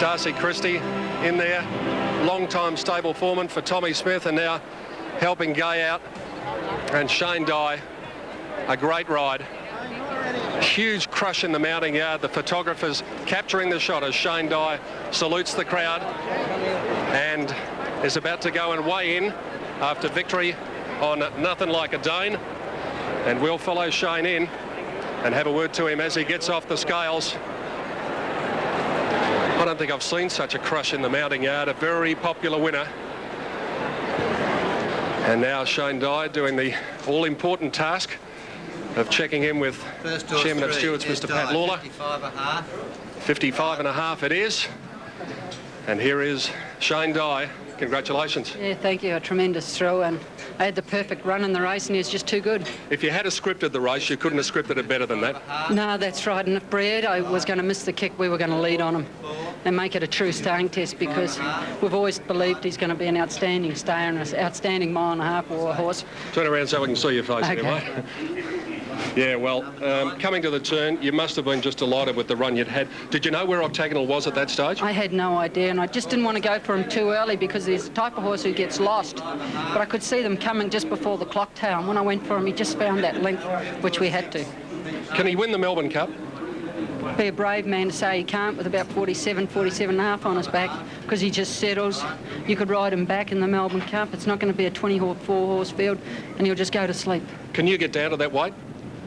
Darcy Christie in there, long-time stable foreman for Tommy Smith, and now helping Gai out. And Shane Dye, a great ride. Huge crush in the mounting yard. The photographers capturing the shot as Shane Dye salutes the crowd and is about to go and weigh in after victory on Nothing Like a Dane. And we'll follow Shane in and have a word to him as he gets off the scales. I don't think I've seen such a crush in the mounting yard. A very popular winner. And now Shane Dye doing the all-important task of checking in with Chairman of Stewards, Mr. Pat Lawler. 55.5. 55.5 it is. And here is Shane Dye. Congratulations. Yeah, thank you. A tremendous throw, and I had the perfect run in the race, and he was just too good. If you had scripted the race, you couldn't have scripted it better than that. No, that's right. And if Brad, I was going to miss the kick, we were going to lead on him and make it a true staying test, because we've always believed he's going to be an outstanding stayer and an outstanding mile-and-a-half war horse. Turn around so we can see your face, Okay. anyway. Yeah, well, coming to the turn, you must have been just delighted with the run you'd had. Did you know where Octagonal was at that stage? I had no idea, and I just didn't want to go for him too early, because he's the type of horse who gets lost. But I could see them coming just before the clock tower, and when I went for him, he just found that link, which we had to. Can he win the Melbourne Cup? Be a brave man to say he can't with about 47 and a half on his back, because he just settles. You could ride him back in the Melbourne Cup. It's not going to be a 24-horse field, and he'll just go to sleep. Can you get down to that weight?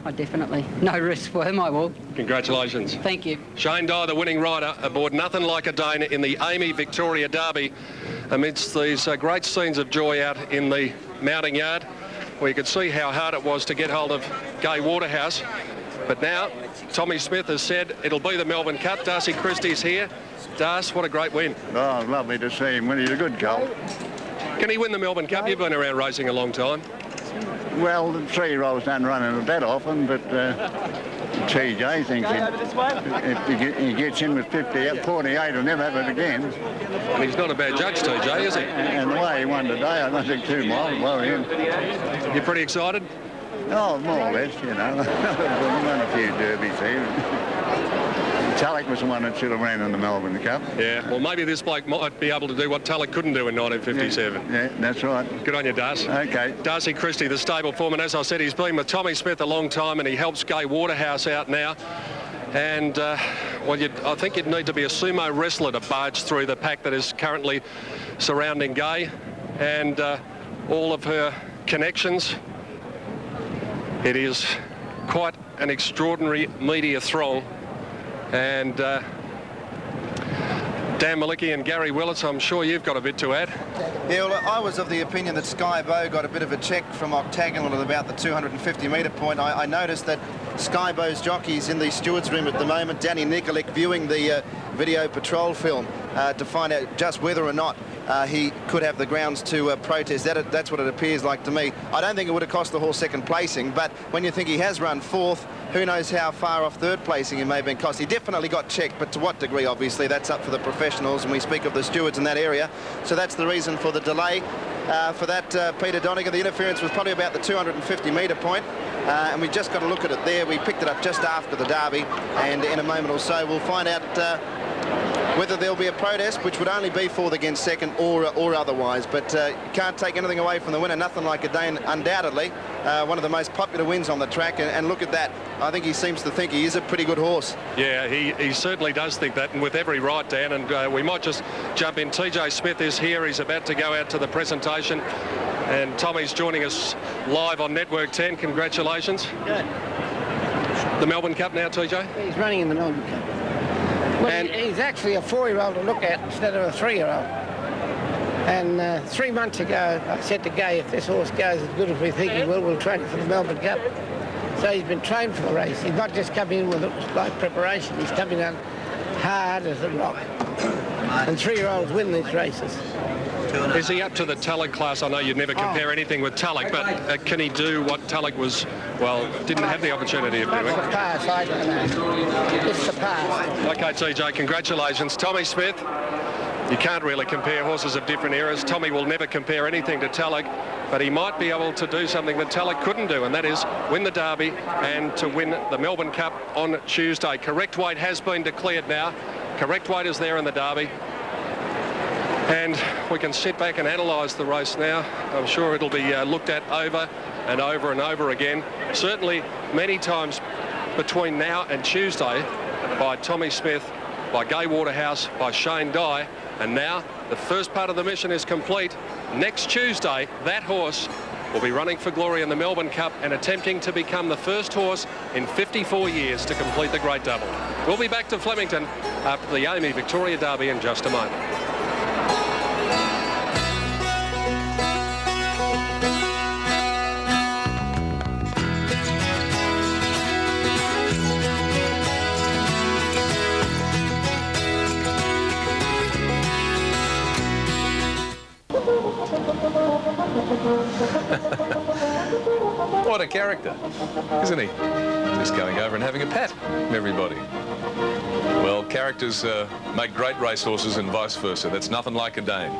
I definitely. No risk for him, I will. Congratulations. Thank you. Shane Dye, the winning rider, aboard Nothing Like a Dane in the Amy Victoria Derby, amidst these great scenes of joy out in the mounting yard, where you could see how hard it was to get hold of Gai Waterhouse. But now, Tommy Smith has said it'll be the Melbourne Cup. Darcy Christie's here. Darce, what a great win. Oh, lovely to see him win. He's a good colt. Can he win the Melbourne Cup? You've been around racing a long time. Well, the 3-year-olds don't run in it that often, but TJ thinks if he gets in with 48, he'll never have it again. And he's not a bad judge, TJ, is he? And the way he won today, I don't think 2 miles worry him. You're pretty excited? Oh, more or less, you know. We've won a few derbies here. Tulloch was the one that should have ran in the Melbourne Cup. Yeah, well, maybe this bloke might be able to do what Tulloch couldn't do in 1957. Yeah, that's right. Good on you, Darce. Okay. Darcy Christie, the stable foreman. As I said, he's been with Tommy Smith a long time, and he helps Gai Waterhouse out now. And, well, I think you'd need to be a sumo wrestler to barge through the pack that is currently surrounding Gai and all of her connections. It is quite an extraordinary media throng. And Dan Malicki and Gary Willits, I'm sure you've got a bit to add. Yeah, well, I was of the opinion that Sky Bow got a bit of a check from Octagonal at about the 250-metre point. I noticed that Sky Bow's jockey's in the stewards' room at the moment, Danny Nikolic, viewing the video patrol film to find out just whether or not he could have the grounds to protest. That's what it appears like to me. I don't think it would have cost the horse second placing, but when you think he has run fourth, who knows how far off third placing he may have been cost. He definitely got checked, but to what degree, obviously, that's up for the professionals, and we speak of the stewards in that area. So that's the reason for the delay. For that, Peter Donegan, the interference was probably about the 250-metre point, and we just got to look at it there. We picked it up just after the Derby, and in a moment or so we'll find out whether there'll be a protest, which would only be for the against second or otherwise. But you can't take anything away from the winner. Nothing Like a Dane, undoubtedly one of the most popular wins on the track, and look at that. I think he seems to think he is a pretty good horse. Yeah, he certainly does think that, and with every right, Dan. And we might just jump in. TJ Smith is here. He's about to go out to the presentation, and Tommy's joining us live on Network 10. Congratulations. Good. The Melbourne Cup now, TJ? He's running in the Melbourne Cup. Well, And he's actually a 4-year-old to look at instead of a 3-year-old. And 3 months ago, I said to Gai, if this horse goes as good as we think he will, we'll train him for the Melbourne Cup. So he's been trained for the race. He's not just coming in with light preparation. He's coming in hard as a rock. And 3-year-olds win these races. is he up to the Tulloch class? I know you'd never compare anything with Tulloch, but can he do what Tulloch was, well, didn't have the opportunity of doing? It's the pass, I don't know. It's the pass. Okay, TJ, congratulations. Tommy Smith, you can't really compare horses of different eras. Tommy will never compare anything to Tulloch, but he might be able to do something that Tulloch couldn't do, and that is win the Derby and to win the Melbourne Cup on Tuesday. Correct weight has been declared now. correct weight is there in the Derby. And we can sit back and analyse the race now. I'm sure it'll be looked at over and over and over again. Certainly many times between now and Tuesday by Tommy Smith, by Gai Waterhouse, by Shane Dye. And now the first part of the mission is complete. Next Tuesday, that horse will be running for glory in the Melbourne Cup and attempting to become the first horse in 54 years to complete the Great Double. We'll be back to Flemington after the AAMI Victoria Derby in just a moment. What a character, isn't he? Just going over and having a pat with everybody. Well, characters make great racehorses and vice versa. That's nothing like a Dane.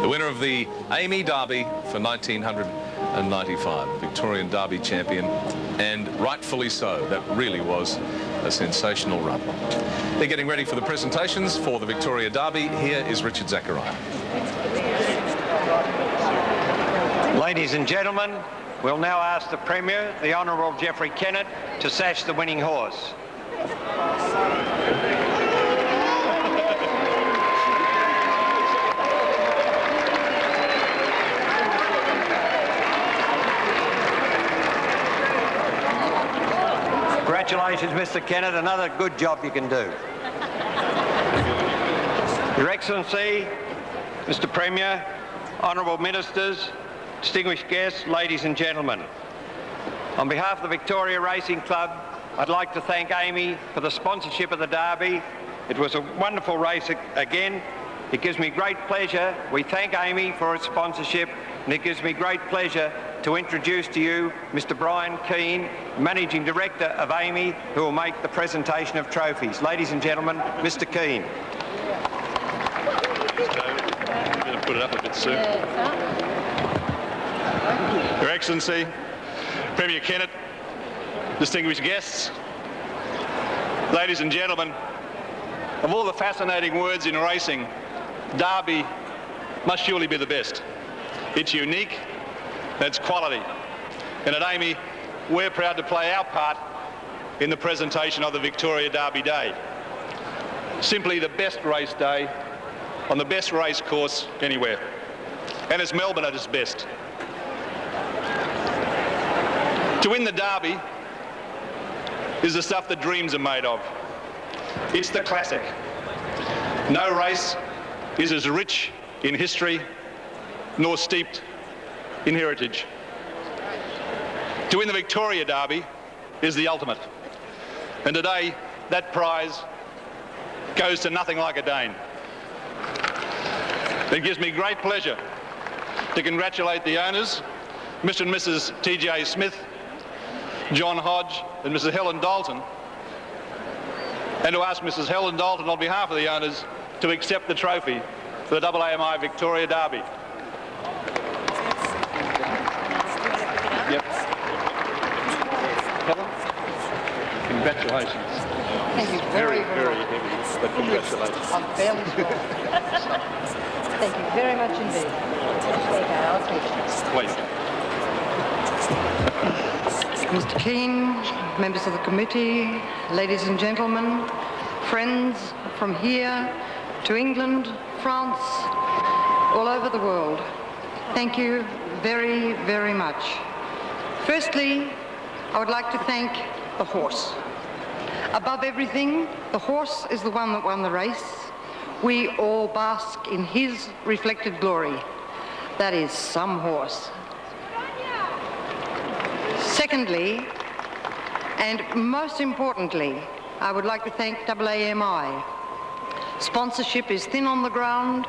The winner of the AAMI Derby for 1995, Victorian Derby champion, and rightfully so. That really was a sensational run. They're getting ready for the presentations for the Victoria Derby. Here is Richard Zachariah. Ladies and gentlemen, we'll now ask the Premier, the Honourable Geoffrey Kennett, to sash the winning horse. Congratulations, Mr. Kennett. Another good job you can do. Your Excellency, Mr. Premier, Honourable Ministers, distinguished guests, ladies and gentlemen. On behalf of the Victoria Racing Club, I'd like to thank AAMI for the sponsorship of the Derby. It was a wonderful race again. It gives me great pleasure. We thank AAMI for its sponsorship, and it gives me great pleasure to introduce to you Mr. Brian Keane, Managing Director of AAMI, who will make the presentation of trophies. Ladies and gentlemen, Mr. Keane. I'm going to put it up a bit soon. Your Excellency, Premier Kennett, distinguished guests, ladies and gentlemen, of all the fascinating words in racing, Derby must surely be the best. It's unique, it's quality. And at AAMI, we're proud to play our part in the presentation of the Victoria Derby Day. Simply the best race day on the best race course anywhere. And it's Melbourne at its best. To win the Derby is the stuff that dreams are made of. It's the classic. No race is as rich in history nor steeped in heritage. To win the Victoria Derby is the ultimate. And today, that prize goes to nothing like a Dane. It gives me great pleasure to congratulate the owners, Mr. and Mrs. T.J. Smith, John Hodge and Mrs. Helen Dalton, and to ask Mrs. Helen Dalton on behalf of the owners to accept the trophy for the AAMI Victoria Derby. Yep. Helen, congratulations. Thank you very heavy, but congratulations. I'm fairly strong. Thank you very much indeed. Please. Mr. Keane, members of the committee, ladies and gentlemen, friends from here to England, France, all over the world, thank you very, very much. Firstly, I would like to thank the horse. Above everything, the horse is the one that won the race. We all bask in his reflected glory. That is some horse. Secondly, and most importantly, I would like to thank AAMI. Sponsorship is thin on the ground,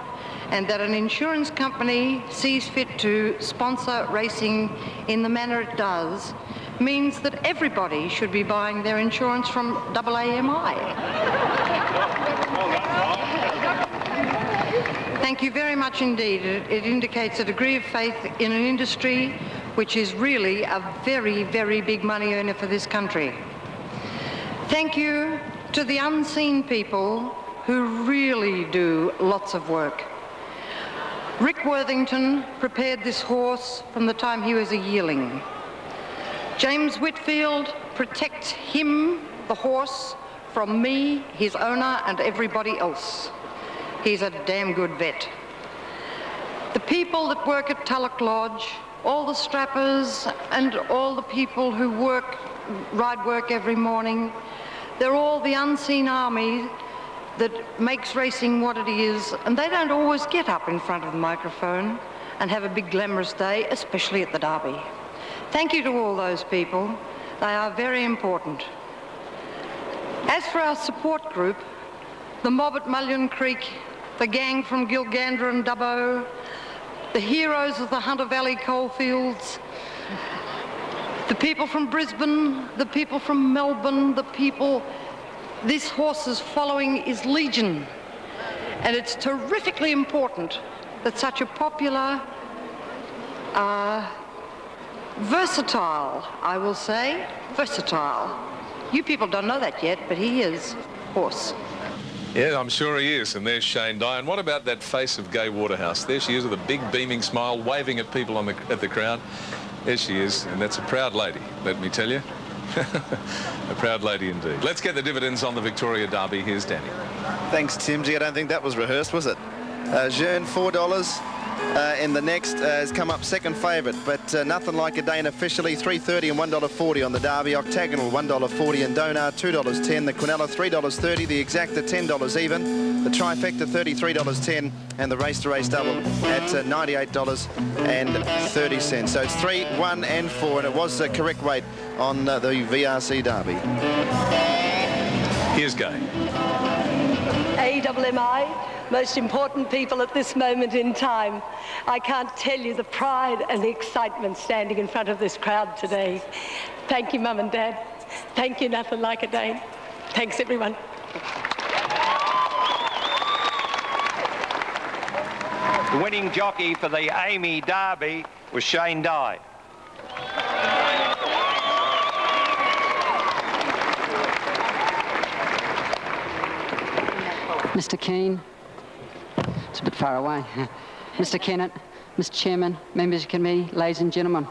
and that an insurance company sees fit to sponsor racing in the manner it does means that everybody should be buying their insurance from AAMI. Thank you very much indeed. It indicates a degree of faith in an industry which is really a very, very big money earner for this country. Thank you to the unseen people who really do lots of work. Rick Worthington prepared this horse from the time he was a yearling. James Whitfield protects him, the horse, from me, his owner, and everybody else. He's a damn good vet. The people that work at Tulloch Lodge, all the strappers and all the people who ride work every morning, they're all the unseen army that makes racing what it is, and they don't always get up in front of the microphone and have a big glamorous day, especially at the Derby. Thank you to all those people. They are very important. As for our support group, the mob at Mullion Creek, the gang from Gilgandra and Dubbo, the heroes of the Hunter Valley coalfields, the people from Brisbane, the people from Melbourne, the people, this horse's following is legion. And it's terrifically important that such a popular, versatile, I will say, versatile. You people don't know that yet, but he is horse. Yeah, I'm sure he is. And there's Shane Dye. And what about that face of Gay Waterhouse? There she is with a big beaming smile, waving at people at the crowd. There she is, and that's a proud lady, let me tell you. A proud lady indeed. Let's get the dividends on the Victoria Derby. Here's Danny. Thanks, Timsy. I don't think that was rehearsed, was it? Jeune, $4 in the next has come up second favourite, but nothing like a Dane officially. $3.30 and $1.40 on the Derby. Octagonal $1.40 and Donar $2.10. The Quinella $3.30. The Exacta $10 even. The Trifecta $33.10 and the Race to Race double at $98.30. So it's 3, 1 and 4, and it was the correct weight on the VRC Derby. Here's Gay. AWMI, most important people at this moment in time. I can't tell you the pride and the excitement standing in front of this crowd today. Thank you, Mum and Dad. Thank you, Nothing Like a Dane. Thanks, everyone. The winning jockey for the Amy Derby was Shane Dye. Mr. Keane, it's a bit far away. Mr. Kennett, Mr. Chairman, members of the committee, ladies and gentlemen,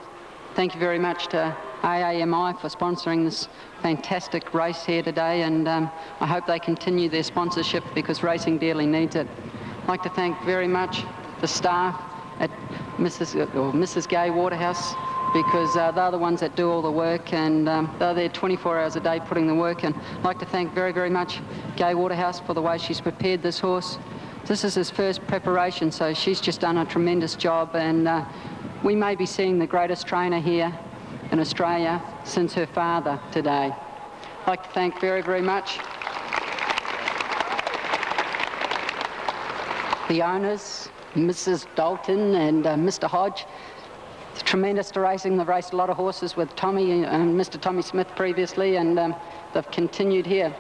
thank you very much to AAMI for sponsoring this fantastic race here today, and I hope they continue their sponsorship because racing dearly needs it. I'd like to thank very much the staff at Mrs. Gay Waterhouse, because they're the ones that do all the work, and they're there 24 hours a day putting the work in. I'd like to thank very, very much Gay Waterhouse for the way she's prepared this horse. This is his first preparation, so she's just done a tremendous job, and we may be seeing the greatest trainer here in Australia since her father today. I'd like to thank very, very much the owners, Mrs. Dalton and Mr. Hodge. It's tremendous to racing. They've raced a lot of horses with Tommy and Mr. Tommy Smith previously, and they've continued here.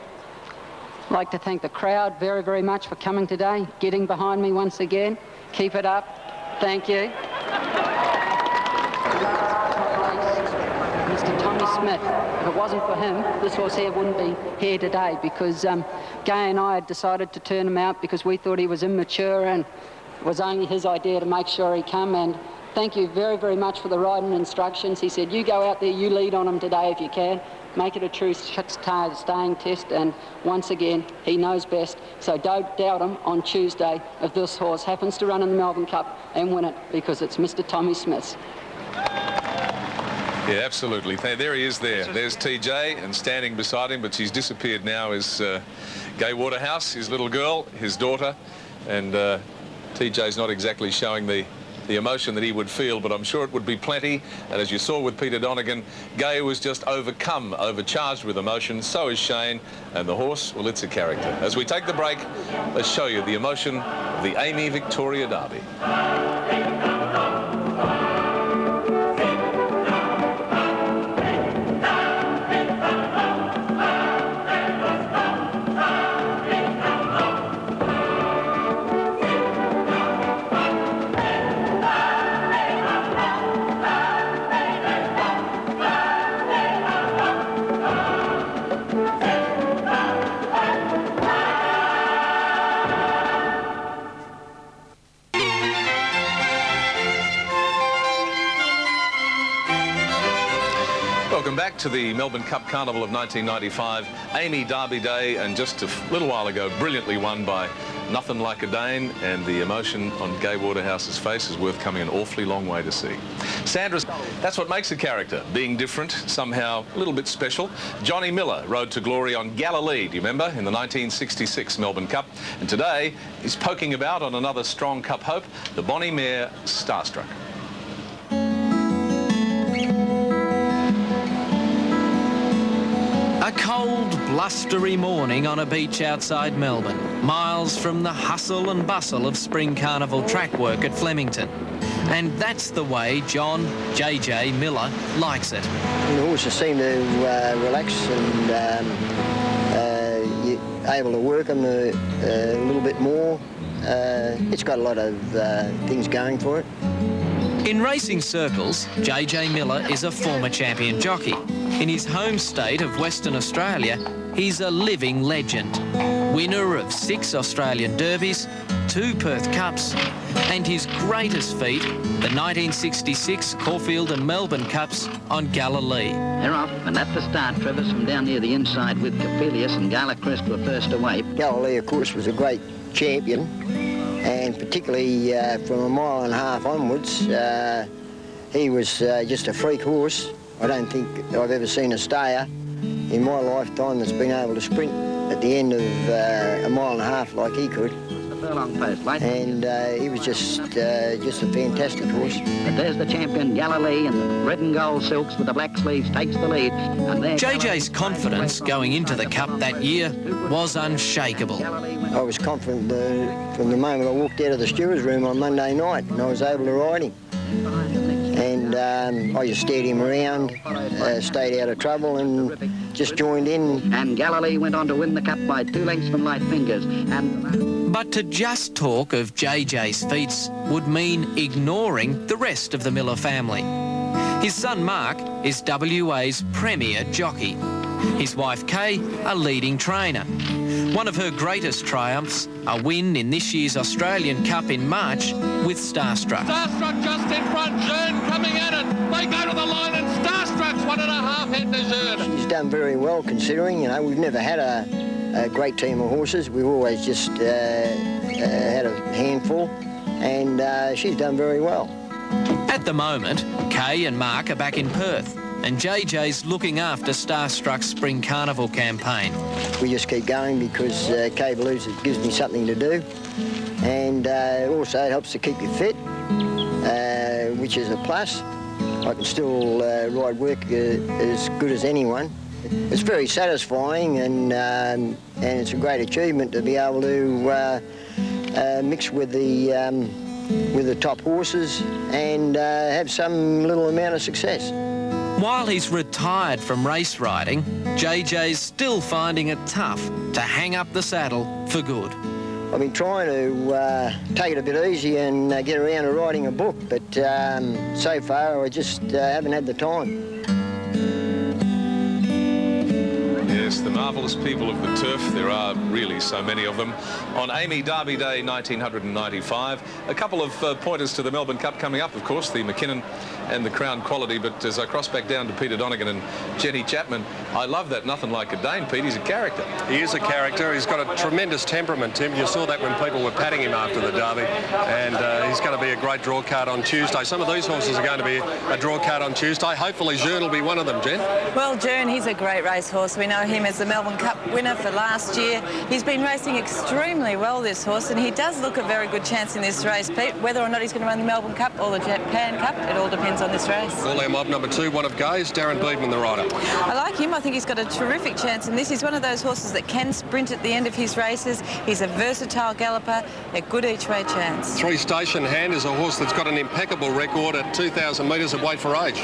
I'd like to thank the crowd very, very much for coming today, getting behind me once again. Keep it up. Thank you. Mr. Tommy Smith. If it wasn't for him, this horse here wouldn't be here today, because Gay and I had decided to turn him out because we thought he was immature, and it was only his idea to make sure he come. And thank you very, very much for the riding instructions. He said, you go out there, you lead on him today if you can. Make it a true staying test, and once again, he knows best. So don't doubt him on Tuesday if this horse happens to run in the Melbourne Cup and win it, because it's Mr. Tommy Smith. Yeah, absolutely. There he is there. There's TJ, and standing beside him, but she's disappeared now, is Gay Waterhouse, his little girl, his daughter, and TJ's not exactly showing the emotion that he would feel, but I'm sure it would be plenty. And as you saw with Peter Donegan, Gay was just overcharged with emotion. So is Shane, and the horse, well, it's a character. As we take the break, let's show you the emotion of the Amy Victoria Derby. welcome back to the Melbourne Cup Carnival of 1995. Amy Derby Day, and just a little while ago, brilliantly won by Nothing Like a Dane, and the emotion on Gay Waterhouse's face is worth coming an awfully long way to see. Sandra, that's what makes a character, being different, somehow a little bit special. Johnny Miller rode to glory on Galilee, do you remember, in the 1966 Melbourne Cup, and today he's poking about on another strong Cup hope, the Bonnie mare Starstruck. A cold, blustery morning on a beach outside Melbourne, miles from the hustle and bustle of spring carnival track work at Flemington. And that's the way John JJ Miller likes it. The horses seem to relax, and you're able to work them a little bit more. It's got a lot of things going for it. In racing circles, JJ Miller is a former champion jockey. In his home state of Western Australia, he's a living legend. Winner of 6 Australian Derbies, 2 Perth Cups, and his greatest feat, the 1966 Caulfield and Melbourne Cups on Galilee. They're off, and at the start, Travis from down near the inside with Cophelius and Gala Crest were first away. Galilee, of course, was a great champion, and particularly from a mile and a half onwards, he was just a freak horse. I don't think I've ever seen a stayer in my lifetime that's been able to sprint at the end of a mile and a half like he could. And he was just a fantastic horse. But there's the champion, Galilee, and the red and gold silks with the black sleeves takes the lead. And JJ's confidence going into the Cup that year was unshakable. I was confident from the moment I walked out of the stewards' room on Monday night, and I was able to ride him. And I just steered him around, stayed out of trouble, and just joined in. And Galilee went on to win the Cup by 2 lengths from Light Fingers. But to just talk of JJ's feats would mean ignoring the rest of the Miller family. His son Mark is WA's premier jockey. His wife Kay, a leading trainer. One of her greatest triumphs, a win in this year's Australian Cup in March with Starstruck. Starstruck just in front, Jeune coming at it. They go to the line and Starstruck's 1.5 head to Jeune. She's done very well considering, we've never had a great team of horses. We've always just had a handful, and she's done very well. At the moment, Kay and Mark are back in Perth, and JJ's looking after Starstruck's Spring Carnival campaign. We just keep going because Kay believes it gives me something to do, and also it helps to keep you fit, which is a plus. I can still ride work as good as anyone. It's very satisfying, and it's a great achievement to be able to mix with the top horses and have some little amount of success. While he's retired from race riding, JJ's still finding it tough to hang up the saddle for good. I've been trying to take it a bit easy and get around to writing a book, but so far I just haven't had the time. Yes, the marvellous people of the turf. There are really so many of them. On Amy Derby Day 1995, a couple of pointers to the Melbourne Cup coming up, of course, the McKinnon and the Crown Quality. But as I cross back down to Peter Donegan and Jenny Chapman, I love that Nothing Like a Dane. Pete, he's a character. He is a character. He's got a tremendous temperament, Tim. You saw that when people were patting him after the Derby, and he's going to be a great draw card on Tuesday. Some of these horses are going to be a draw card on Tuesday. Hopefully Jeune will be one of them, Jen. Well, Jeune, he's a great racehorse. We know him as the Melbourne Cup winner for last year. He's been racing extremely well, this horse, and he does look a very good chance in this race, Pete. Whether or not he's going to run the Melbourne Cup or the Japan Cup, it all depends on this race. All our mob number 2, one of Gay's, Darren Beedman, the rider. I like him. I think he's got a terrific chance in this. He's one of those horses that can sprint at the end of his races. He's a versatile galloper, a good each-way chance. 3 Station Hand is a horse that's got an impeccable record at 2,000 metres at weight for age.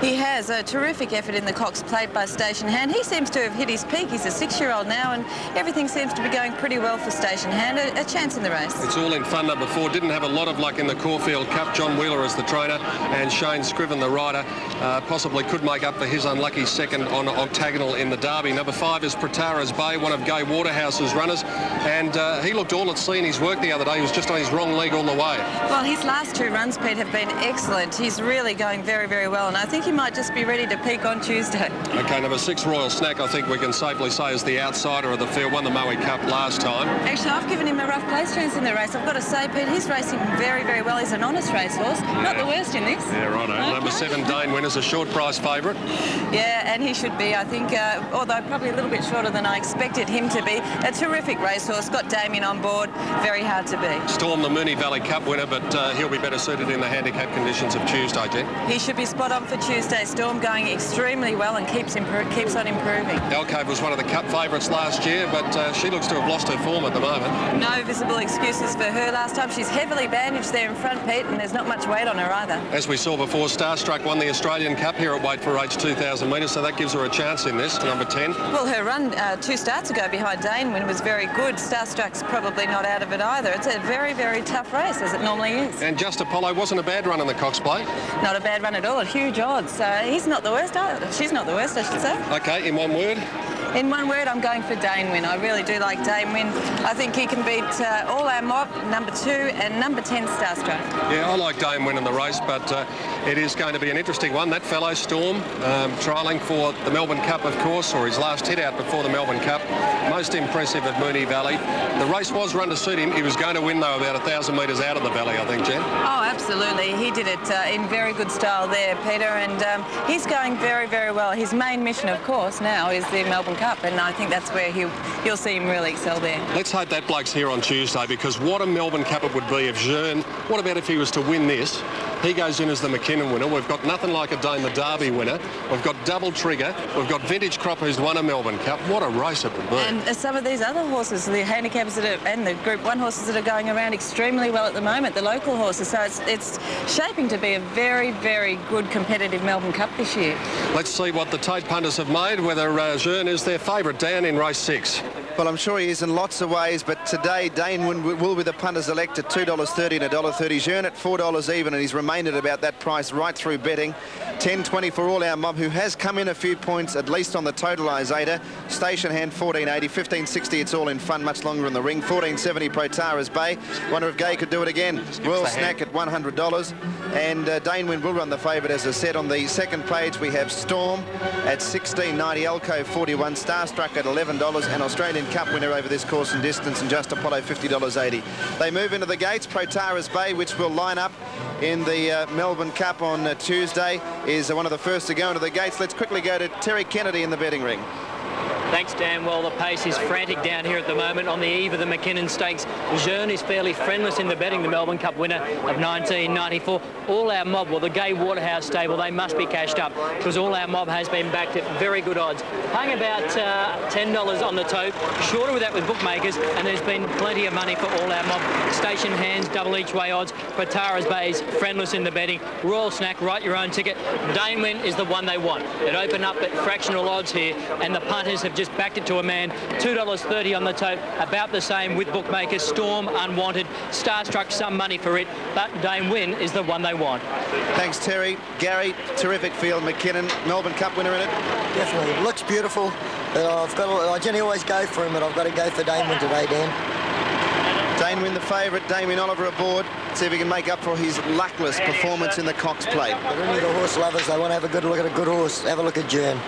He has a terrific effort in the Cox Plate by Station Hand. He seems to have hit his peak. He's a 6-year-old now, and everything seems to be going pretty well for Station Hand. A chance in the race. It's all in fun number 4. Didn't have a lot of luck in the Caulfield Cup. John Wheeler is the trainer, and Shane Scriven, the rider, possibly could make up for his unlucky second on Octagonal. Octagonal in the Derby. Number 5 is Protara's Bay, one of Gai Waterhouse's runners, and he looked all at sea in his work the other day. He was just on his wrong leg all the way. Well, his last 2 runs, Pete, have been excellent. He's really going very, very well, and I think he might just be ready to peak on Tuesday. OK, number 6, Royal Snack, I think we can safely say is the outsider of the field. Won the Moe Cup last time. Actually, I've given him a rough place chance in the race. I've got to say, Pete, he's racing very, very well. He's an honest racehorse. Not the worst in this. Yeah, right. Okay. Number 7, Dane Win, is a short price favourite. Yeah, and he should be, I think, although probably a little bit shorter than I expected him to be. A terrific racehorse. Got Damien on board. Very hard to beat. Storm, the Moonee Valley Cup winner, but he'll be better suited in the handicap conditions of Tuesday, Jen. He should be spot on for Tuesday. Storm going extremely well and keeps on improving. Alcove was one of the Cup favourites last year, but she looks to have lost her form at the moment. No visible excuses for her last time. She's heavily bandaged there in front, Pete, and there's not much weight on her either. As we saw before, Starstruck won the Australian Cup here at Weight for Age 2,000 metres, so that gives her a chance in this, number 10. Well, her run 2 starts ago behind Dane Win was very good. Starstruck's probably not out of it either. It's a very, very tough race, as it normally is. And Just Apollo wasn't a bad run in the Cox Plate. Not a bad run at all, at huge odds. He's not the worst either. She's not the worst, I should say. OK, in one word? In one word, I'm going for Dane Win. I really do like Dane Win. I think he can beat All Our Mob, number 2, and number 10, Starstruck. Yeah, I like Dane Win in the race, but it is going to be an interesting one. That fellow, Storm, trialling for the Melbourne Cup, of course, or his last hit out before the Melbourne Cup. Most impressive at Moonee Valley. The race was run to suit him. He was going to win, though, about 1,000 metres out of the valley, I think, Jen. Oh, absolutely. He did it in very good style there, Peter, and he's going very, very well. His main mission, of course, now is the Melbourne Cup, and I think that's where you'll see him really excel there. Let's hope that bloke's here on Tuesday, because what a Melbourne Cup it would be if Jeune, what about if he was to win this? He goes in as the McKinnon winner. We've got nothing like a Dane the Derby winner. We've got Double Trigger. We've got Vintage Crop, who's won a Melbourne Cup. What a race it would be. And some of these other horses, the handicappers and the Group 1 horses that are going around extremely well at the moment, the local horses. So it's shaping to be a very, very good competitive Melbourne Cup this year. Let's see what the Tate punters have made, whether Jeune is their favourite down in race 6. Well, I'm sure he is in lots of ways, but today Dane Win will be the punters elect at $2.30 and $1.30. Jeune at $4 even, and he's remained at about that price right through betting. 10.20 for All Our Mob, who has come in a few points, at least on the totalisator. Station Hand, 14.80. 15.60, It's All in Fun, much longer in the ring. 14.70, Protara's Bay. Wonder if Gai could do it again. Royal Snack at $100. And Dane Win will run the favourite, as I said. On the second page, we have Storm at $16.90, Elko 41, Starstruck at $11, and Australian Cup winner over this course and distance, and Just Apollo $50.80. They move into the gates. Protara's Bay, which will line up in the Melbourne Cup on Tuesday, is one of the first to go into the gates. Let's quickly go to Terry Kennedy in the betting ring. Thanks, Dan. Well, the pace is frantic down here at the moment on the eve of the McKinnon Stakes. Jeune is fairly friendless in the betting, the Melbourne Cup winner of 1994. All Our Mob, well, the Gai Waterhouse stable, they must be cashed up, because All Our Mob has been backed at very good odds. Paying about $10 on the tote, shorter with that with bookmakers, and there's been plenty of money for All Our Mob. Station Hands, double each way odds. Protara's Bay's friendless in the betting. Royal Snack, write your own ticket. Dane Win is the one they want. It opened up at fractional odds here, and the punters have just backed it to a man. $2.30 on the tote, about the same with bookmakers. Storm, unwanted. Starstruck, some money for it, but Dane Win is the one they want. Thanks, Terry. Gary, terrific field. McKinnon, Melbourne Cup winner in it. Definitely. It looks beautiful. I generally always go for him, but I've got to go for Dane Win today, Dan. Dane Win the favourite. Damien Oliver aboard. See if he can make up for his luckless performance in the Cox Plate. But any of the horse lovers, they want to have a good look at a good horse. Have a look at Jeune.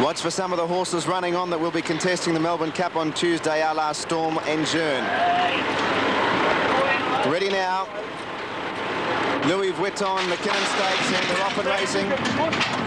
Watch for some of the horses running on that will be contesting the Melbourne Cup on Tuesday, a la Storm and Jeune. Ready now. Louis Vuitton, McKinnon Stakes, and they're off and racing.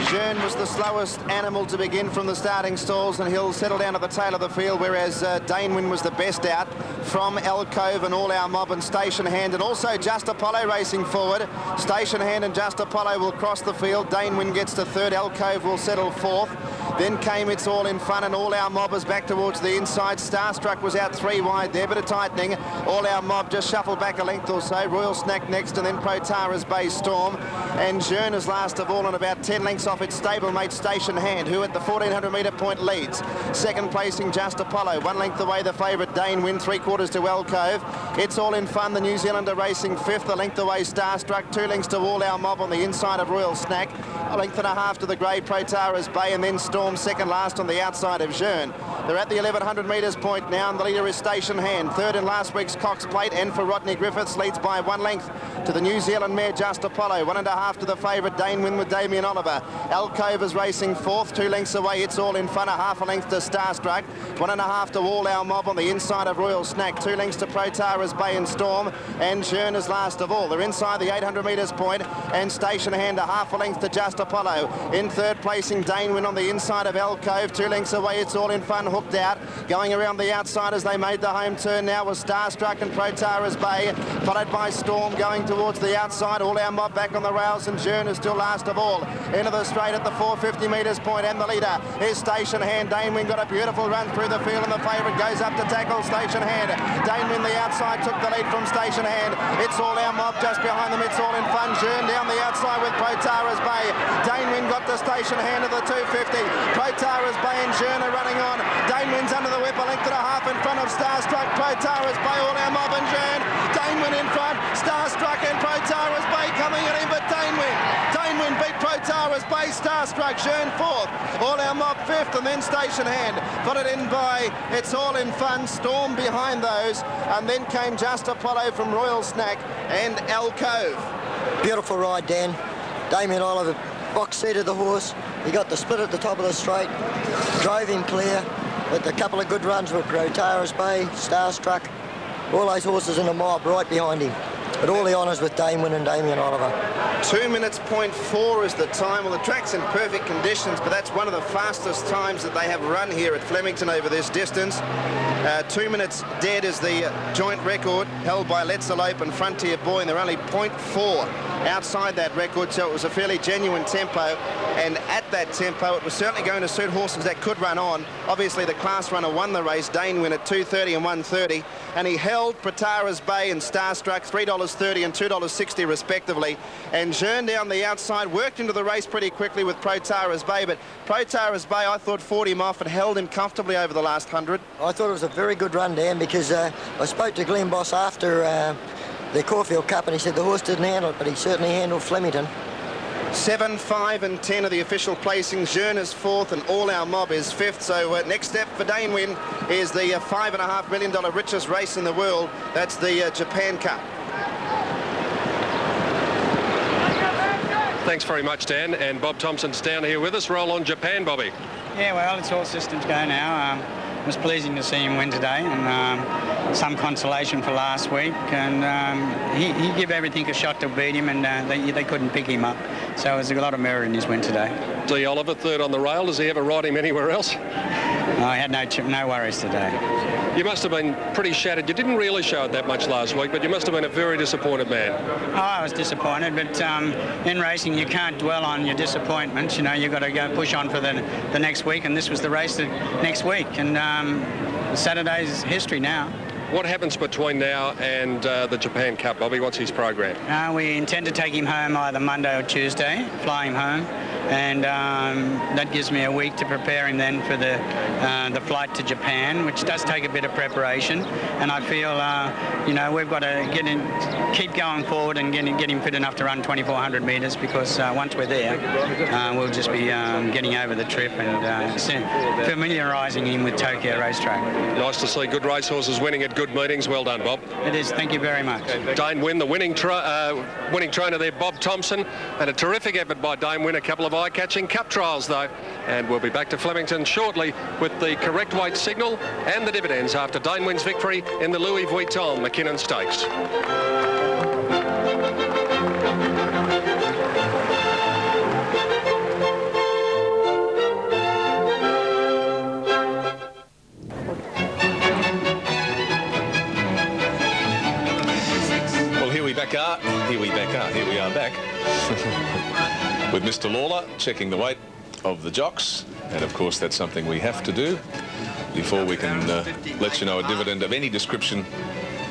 Jeune was the slowest animal to begin from the starting stalls, and he'll settle down at the tail of the field, whereas Dane Win was the best out from Alcove and All Our Mob and Station Hand, and also Just Apollo racing forward. Station Hand and Just Apollo will cross the field. Dane Win gets to third. Alcove will settle fourth. Then came It's All in Fun, and All Our Mob is back towards the inside. Starstruck was out 3 wide there, bit of tightening. All Our Mob just shuffled back a length or so. Royal Snack next, and then Protara's Bay Storm. And Jearn is last of all, and about 10 lengths off its stablemate Station Hand, who at the 1400 metre point leads. Second placing Just Apollo, 1 length away the favourite Dane Win, 3/4 to Alcove. It's All in Fun, the New Zealander racing 5th, a length away Starstruck, 2 lengths to All Our Mob on the inside of Royal Snack, a length and a half to the grey Protara's Bay, and then Storm second last on the outside of Jearn. They're at the 1100 metres point now, and the leader is Station Hand. Third in last week's Cox Plate, and for Rodney Griffiths, leads by 1 length to the New Zealand mare Just Apollo, 1.5 to the favourite Dane Win with Damien Oliver. Alcove is racing 4th, 2 lengths away It's All in Fun, 1/2 length to Starstruck, 1.5 to All Our Mob on the inside of Royal Snack, 2 lengths to Protara's Bay and Storm, and Jearn is last of all. They're inside the 800 metres point, and Station Hand 1/2 length to Just Apollo. In third placing Dane Win on the inside of Alcove, 2 lengths away It's All in Fun, hooked out. Going around the outside as they made the home turn now was Starstruck and Protara's Bay, followed by Storm going towards the outside. All Our Mob back on the rails, and Jearn is still last of all. Into the straight at the 450 metres point, and the leader is Station Hand. Dane Win got a beautiful run through the field, and the favourite goes up to tackle Station Hand. Dane Win the outside took the lead from Station Hand. It's All Our Mob just behind them. It's All in Fun. Jearn down the outside with Protara's Bay. Dane Win got to Station Hand at the 250. Protara's Bay and Jearn are running on. Dane Win's under the whip, a length and a half in front of Starstruck. Protara's Bay, All Our Mob and Jearn. Dane Win in front. Starstruck and Protara's Bay coming at him, but Dane Win. Dane Win beat Protara's Bay. Starstruck, Jearn 4th. All Our Mob 5th, and then Station Hand. Got it in by It's All in Fun. Storm behind those, and then came Just Apollo from Royal Snack and Alcove. Beautiful ride, Dan. Damien Oliver box seated the horse. He got the split at the top of the straight, drove him clear with a couple of good runs with Protara's Bay, Starstruck, all those horses in the mob right behind him. But all the honours with Dane Win and Damien Oliver. 2 minutes, 0.4 is the time. Well, the track's in perfect conditions, but that's one of the fastest times that they have run here at Flemington over this distance. 2 minutes dead is the joint record held by Let's Elope and Frontier Boy, and they're only 0.4 outside that record, so it was a fairly genuine tempo, and at that tempo it was certainly going to suit horses that could run on. Obviously the class runner won the race, Dane Win, at 2.30 and 1.30, and he held Protara's Bay and Starstruck $3.30 and $2.60 respectively, and Jearn down the outside worked into the race pretty quickly with Protara's Bay, but Protara's Bay, I thought, fought him off and held him comfortably over the last 100. I thought it was a very good run, Dan, because I spoke to Glenn Boss after the Caulfield Cup, and he said the horse didn't handle it, but he certainly handled Flemington. 7, 5 and 10 are the official placings. Jearn is 4th and All Our Mob is 5th. So next step for Dane Win is the $5.5 million richest race in the world. That's the Japan Cup. Thanks very much, Dan. And Bob Thompson's down here with us. Roll on Japan, Bobby. Yeah, well, it's all systems go now. It was pleasing to see him win today, and some consolation for last week. And he gave everything a shot to beat him, and they couldn't pick him up. So there was a lot of merit in his win today. D. Oliver, third on the rail. Does he ever ride him anywhere else? I had no worries today. You must have been pretty shattered. You didn't really show it that much last week, but you must have been a very disappointed man. Oh, I was disappointed, but in racing you can't dwell on your disappointments. You know, you've got to go push on for the next week, and this was the race next week, and Saturday's history now. What happens between now and the Japan Cup, Bobby? What's his program? We intend to take him home either Monday or Tuesday, fly him home, and that gives me a week to prepare him then for the flight to Japan, which does take a bit of preparation. And I feel, we've got to keep going forward and get him fit enough to run 2,400 metres, because once we're there, we'll just be getting over the trip and familiarising him with Tokyo racetrack. Nice to see good racehorses winning at good meetings. Well done, Bob. It is. Thank you very much. Dane Win, the winning trainer there, Bob Thompson, and a terrific effort by Dane Win. A couple of eye-catching cup trials, though. And we'll be back to Flemington shortly with the correct weight signal and the dividends after Dane Win's victory in the Louis Vuitton McKinnon Stakes. Here we are back with Mr. Lawler checking the weight of the jocks And of course, that's something we have to do before we can let you know a dividend of any description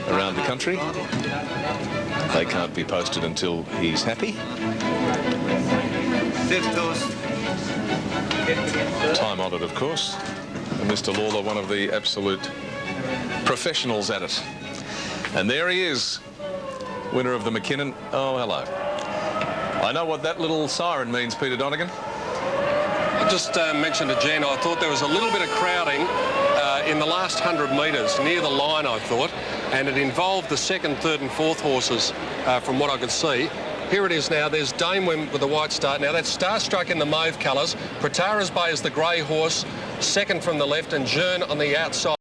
around the country. They can't be posted until he's happy. Time honoured, of course. And Mr. Lawler, one of the absolute professionals at it. And there he is, winner of the Mackinnon. Oh, hello. I know what that little siren means, Peter Donegan. I just mentioned to Jen, I thought there was a little bit of crowding in the last 100 metres near the line, I thought, and it involved the second, third and fourth horses from what I could see. Here it is now. There's Damewim with the white start. Now that's Starstruck in the mauve colours. Pratara's Bay is the grey horse, second from the left, and Jearn on the outside.